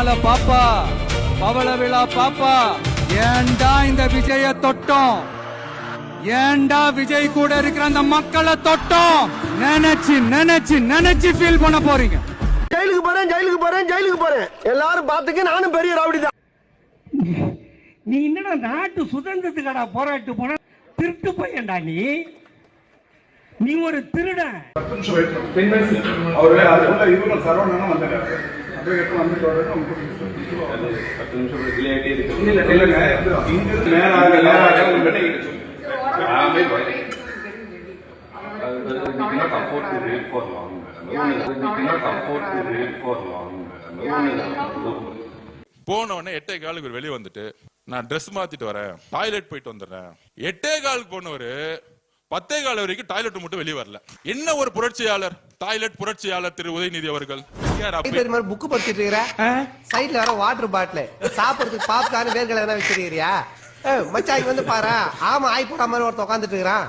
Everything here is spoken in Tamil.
அதனால பாப்பா, பவள விழா பாப்பா, ஏண்டா இந்த விஜய தொட்டோம், ஏண்டா விஜய் கூட இருக்கிற அந்த மக்களை தொட்டோம் நினைச்சு நினைச்சு நினைச்சு ஃபீல் பண்ண போறீங்க. ஜெயிலுக்கு போறேன், ஜெயிலுக்கு போறேன், ஜெயிலுக்கு போறேன். எல்லாரும் பாத்துக்க, நானும் பெரிய ரவுடி தான். நீ என்னடா நாட்டு சுதந்திரத்துக்கடா போராட்டு போன திருட்டு பையன்டா நீ ஒரு திருடன். போனவொடனே 8:15 வெளியே வந்துட்டு நான் ட்ரெஸ் மாத்திட்டு வரேன், டாய்லெட் போயிட்டு வந்துடுறேன். 8:15 போனவரு 10:15 வரைக்கும் டாய்லெட் மட்டும் வெளியே வரல. என்ன ஒரு புரட்சியாளர், டாய்லெட் புரட்சியாளர் திரு உதயநிதி அவர்கள். புக்கு படிச்சிட்டு இருக்கிற சைட்ல வர வாட்டர் பாட்டில் சாப்பிடுறதுக்கு பாப்கார்ன் வேர்களை வச்சிருக்கிறியா? மச்சாங்க வந்து பாரு, ஆமா ஆய் போட மாதிரி ஒருத்த உட்காந்துட்டு இருக்கிறான்.